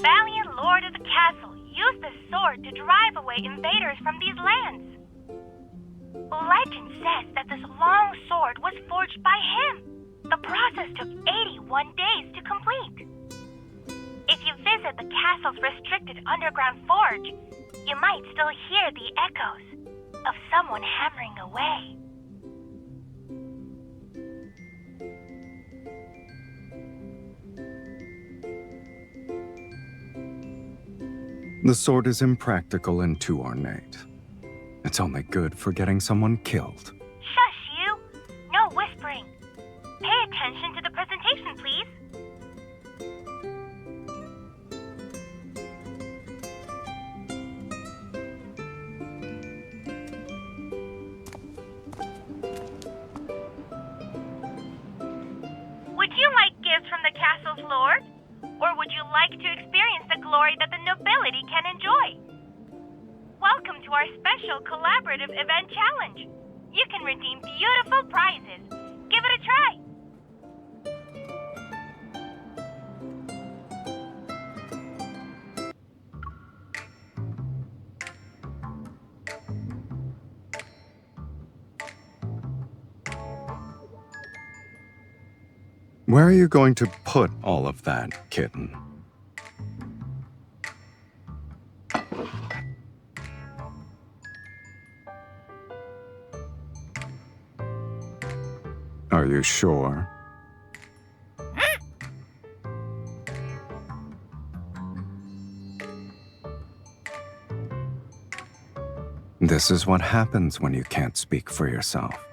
valiant lord of the castle used the sword to drive away invaders from these lands. Legend says that this long sword was forged by him. The process took 81 days to complete. If you visit the castle's restricted underground forge, you might still hear the echoes of someone hammering away. The sword is impractical and too ornate. It's only good for getting someone killed. Shush, you! No whispering. Pay attention to the presentation, please. Would you like gifts from the castle's lord? Or would you like to experience the glory that the nobility can enjoy? Welcome to our special collaborative event challenge. You can redeem beautiful prizes. Give it a try. Where are you going to put all of that, kitten? Are you sure? This is what happens when you can't speak for yourself.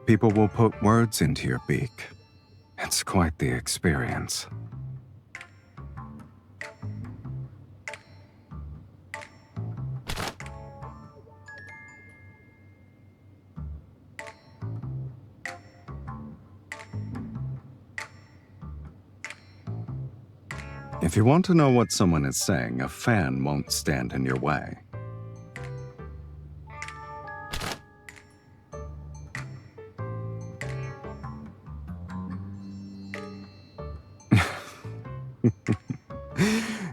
People will put words into your beak. It's quite the experience. If you want to know what someone is saying, a fan won't stand in your way.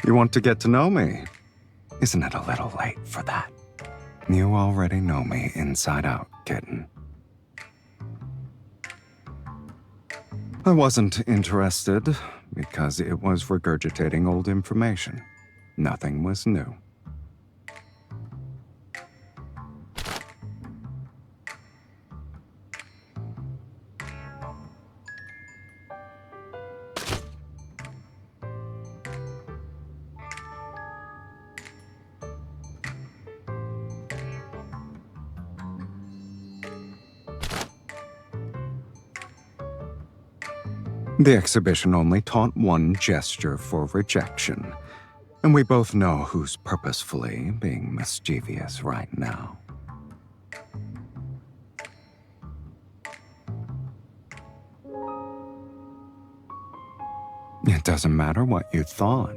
You want to get to know me? Isn't it a little late for that? You already know me inside out, kitten. I wasn't interested because it was regurgitating old information. Nothing was new. The exhibition only taught one gesture for rejection, and we both know who's purposefully being mischievous right now. It doesn't matter what you thought.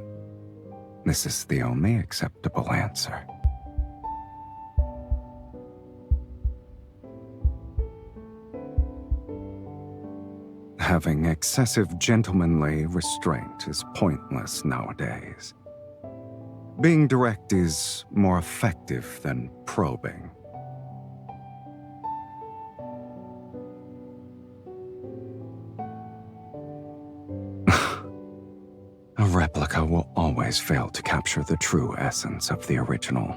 This is the only acceptable answer. Having excessive gentlemanly restraint is pointless nowadays. Being direct is more effective than probing. A replica will always fail to capture the true essence of the original.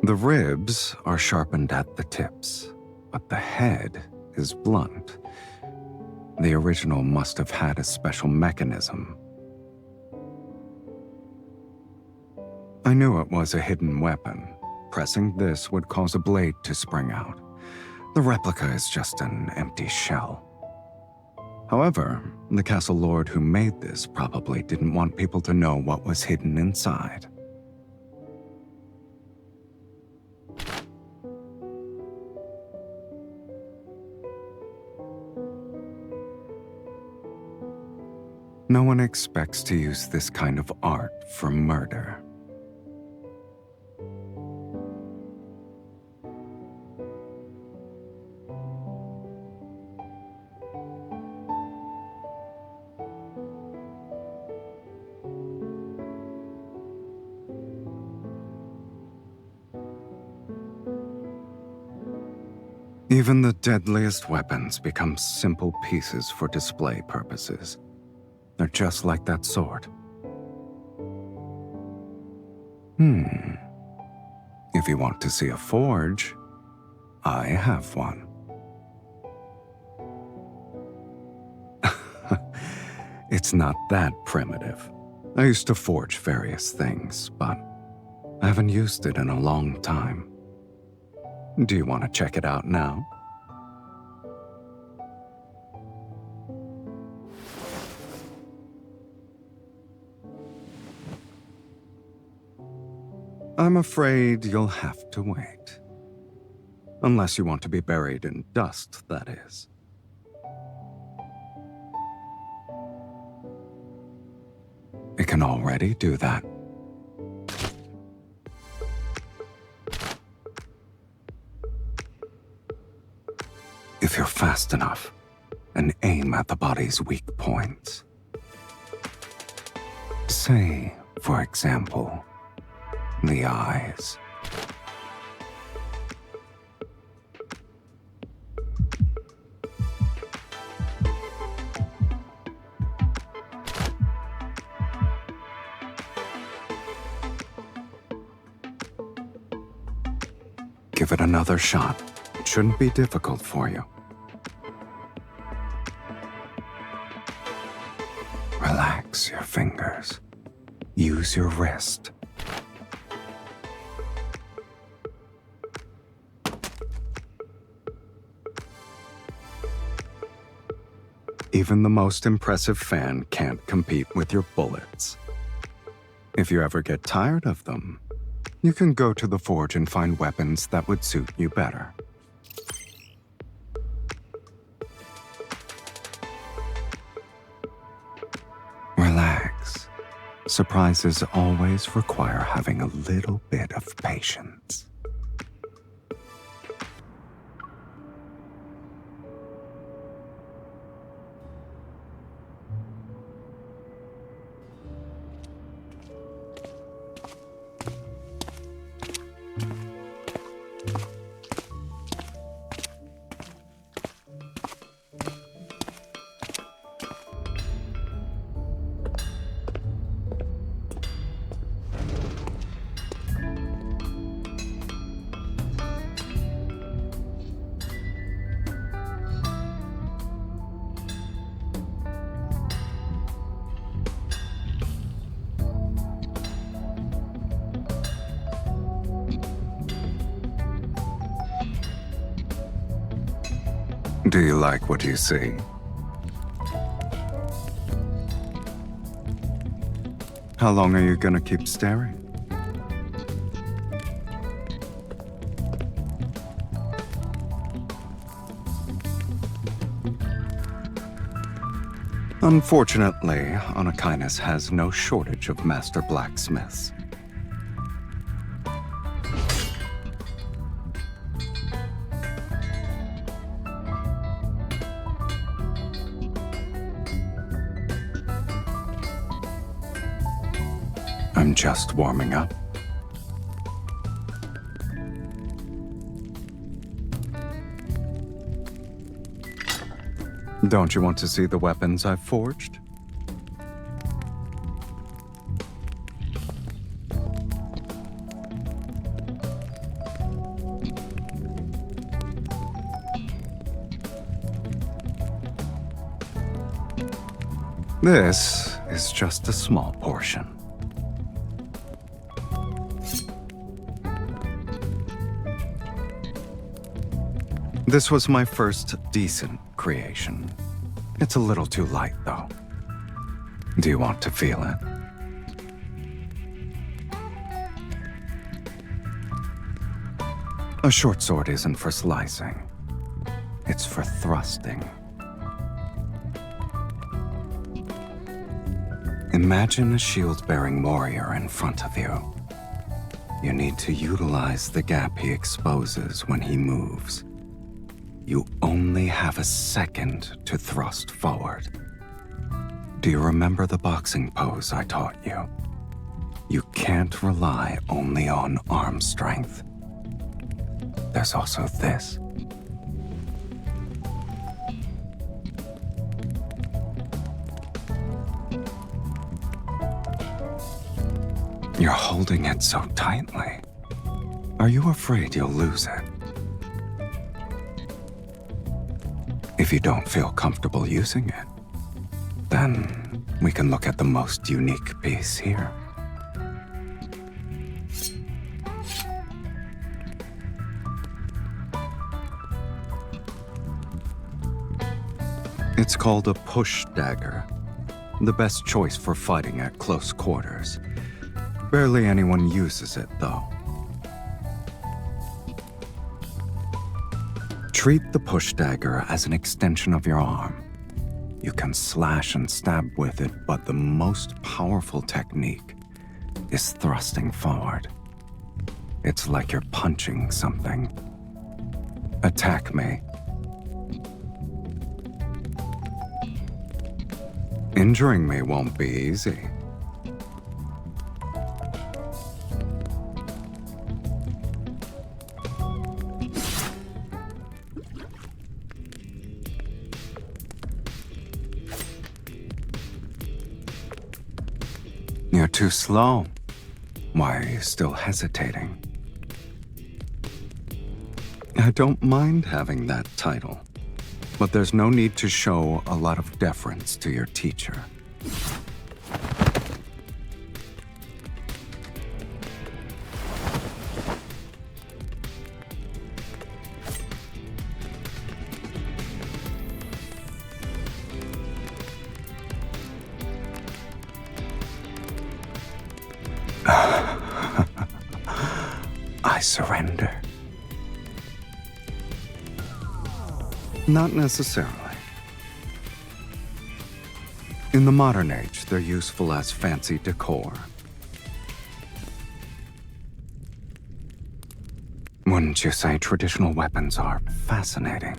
The ribs are sharpened at the tips, but the head is blunt. The original must have had a special mechanism. I knew it was a hidden weapon. Pressing this would cause a blade to spring out. The replica is just an empty shell. However, the castle lord who made this probably didn't want people to know what was hidden inside. No one expects to use this kind of art for murder. Even the deadliest weapons become simple pieces for display purposes. They're just like that sword. If you want to see a forge, I have one. It's not that primitive. I used to forge various things, but I haven't used it in a long time. Do you want to check it out now? I'm afraid you'll have to wait. Unless you want to be buried in dust, that is. It can already do that. If you're fast enough and aim at the body's weak points. Say, for example, the eyes. Give it another shot. It shouldn't be difficult for you. Relax your fingers. Use your wrist. Even the most impressive fan can't compete with your bullets. If you ever get tired of them, you can go to the forge and find weapons that would suit you better. Relax. Surprises always require having a little bit of patience. Do you like what you see? How long are you gonna keep staring? Unfortunately, Onakainus has no shortage of master blacksmiths. I'm just warming up. Don't you want to see the weapons I've forged? This is just a small portion. This was my first decent creation. It's a little too light, though. Do you want to feel it? A short sword isn't for slicing. It's for thrusting. Imagine a shield-bearing warrior in front of you. You need to utilize the gap he exposes when he moves. You only have a second to thrust forward. Do you remember the boxing pose I taught you? You can't rely only on arm strength. There's also this. You're holding it so tightly. Are you afraid you'll lose it? If you don't feel comfortable using it, then we can look at the most unique piece here. It's called a push dagger, the best choice for fighting at close quarters. Barely anyone uses it, though. Treat the push dagger as an extension of your arm. You can slash and stab with it, but the most powerful technique is thrusting forward. It's like you're punching something. Attack me. Injuring me won't be easy. You're too slow. Why are you still hesitating? I don't mind having that title, but there's no need to show a lot of deference to your teacher. I surrender. Not necessarily. In the modern age, they're useful as fancy decor. Wouldn't you say traditional weapons are fascinating?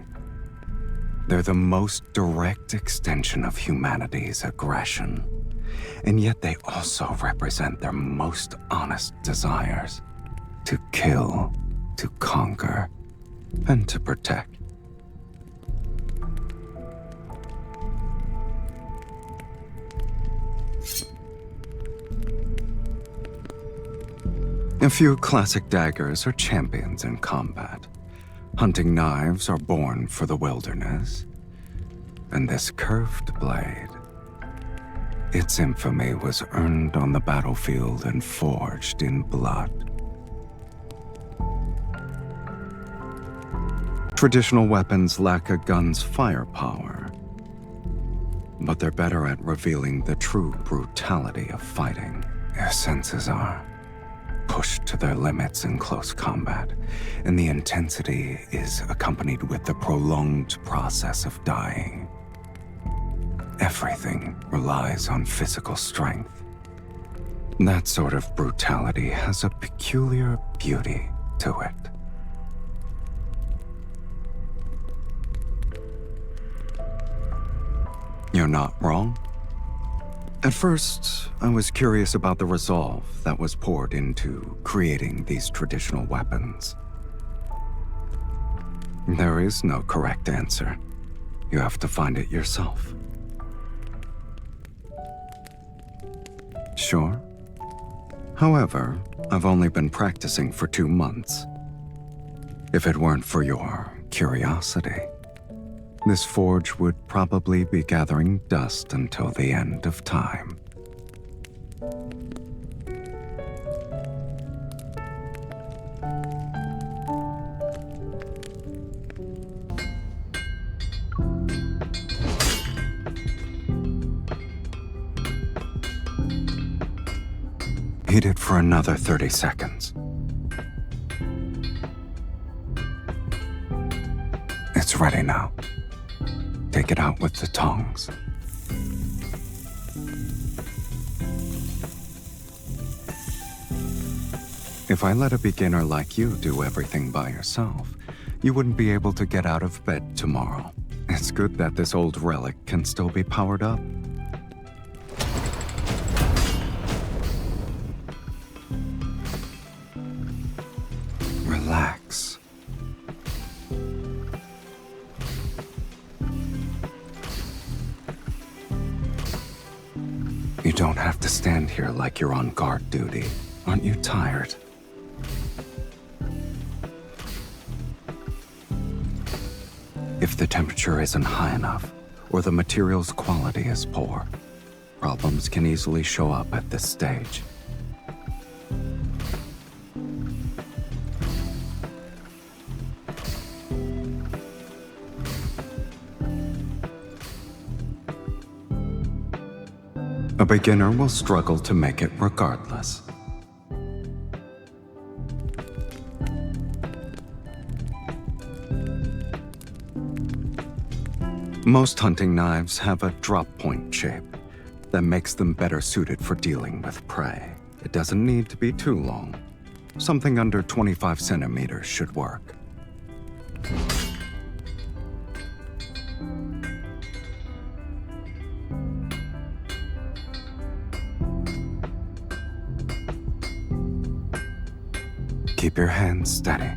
They're the most direct extension of humanity's aggression, and yet they also represent their most honest desires: to kill, to conquer, and to protect. A few classic daggers are champions in combat. Hunting knives are born for the wilderness. And this curved blade, its infamy was earned on the battlefield and forged in blood. Traditional weapons lack a gun's firepower, but they're better at revealing the true brutality of fighting. Their senses are pushed to their limits in close combat, and the intensity is accompanied with the prolonged process of dying. Everything relies on physical strength. That sort of brutality has a peculiar beauty to it. You're not wrong. At first, I was curious about the resolve that was poured into creating these traditional weapons. There is no correct answer. You have to find it yourself. Sure. However, I've only been practicing for 2 months. If it weren't for your curiosity, this forge would probably be gathering dust until the end of time. Heat it for another 30 seconds. It's ready now. Take it out with the tongs. If I let a beginner like you do everything by yourself, you wouldn't be able to get out of bed tomorrow. It's good that this old relic can still be powered up. Relax. You don't have to stand here like you're on guard duty. Aren't you tired? If the temperature isn't high enough, or the material's quality is poor, problems can easily show up at this stage. A beginner will struggle to make it regardless. Most hunting knives have a drop point shape that makes them better suited for dealing with prey. It doesn't need to be too long. Something under 25 centimeters should work. Keep your hands steady.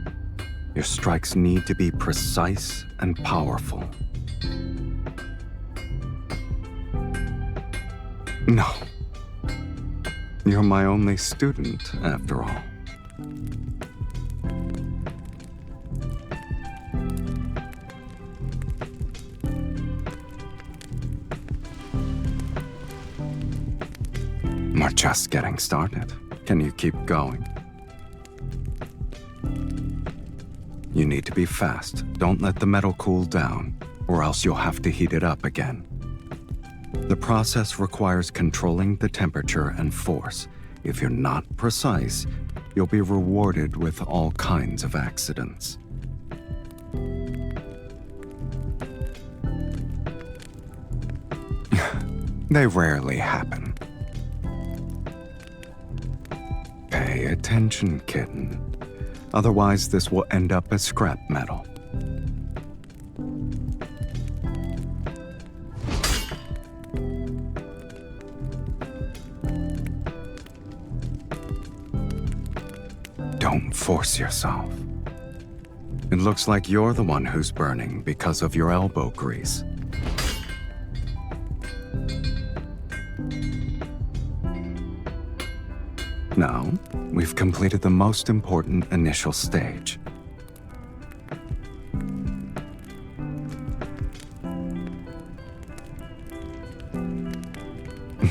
Your strikes need to be precise and powerful. No. You're my only student, after all. We're just getting started. Can you keep going? You need to be fast. Don't let the metal cool down, or else you'll have to heat it up again. The process requires controlling the temperature and force. If you're not precise, you'll be rewarded with all kinds of accidents. They rarely happen. Pay attention, kitten. Otherwise, this will end up as scrap metal. Don't force yourself. It looks like you're the one who's burning because of your elbow grease. Now, we've completed the most important initial stage.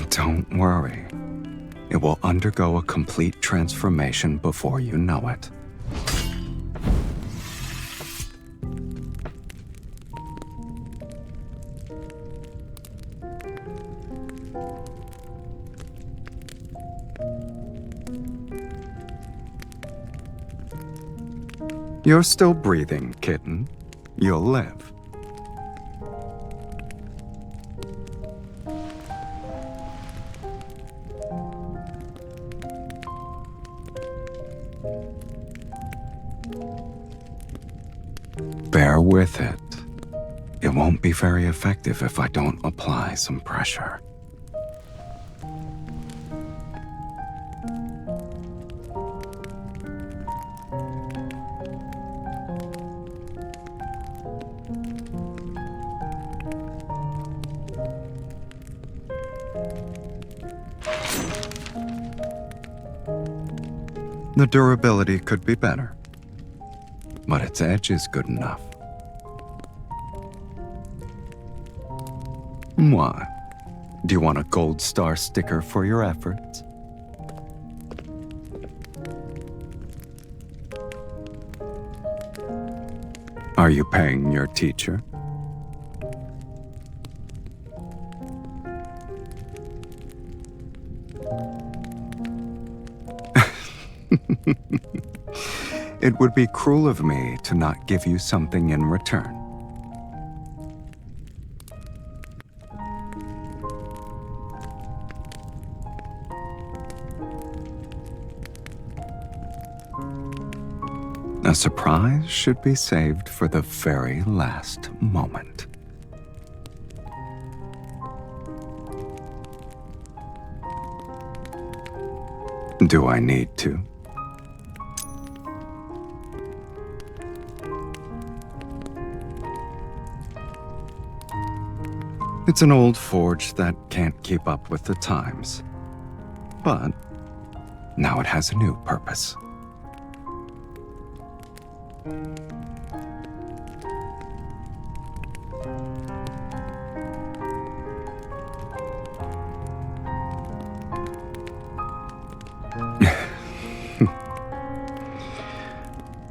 Don't worry. It will undergo a complete transformation before you know it. You're still breathing, kitten. You'll live. Bear with it. It won't be very effective if I don't apply some pressure. The durability could be better, but its edge is good enough. What? Do you want a gold star sticker for your efforts? Are you paying your teacher? It would be cruel of me to not give you something in return. A surprise should be saved for the very last moment. Do I need to? It's an old forge that can't keep up with the times. But Now it has a new purpose.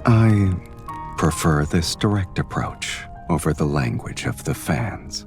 I prefer this direct approach over the language of the fans.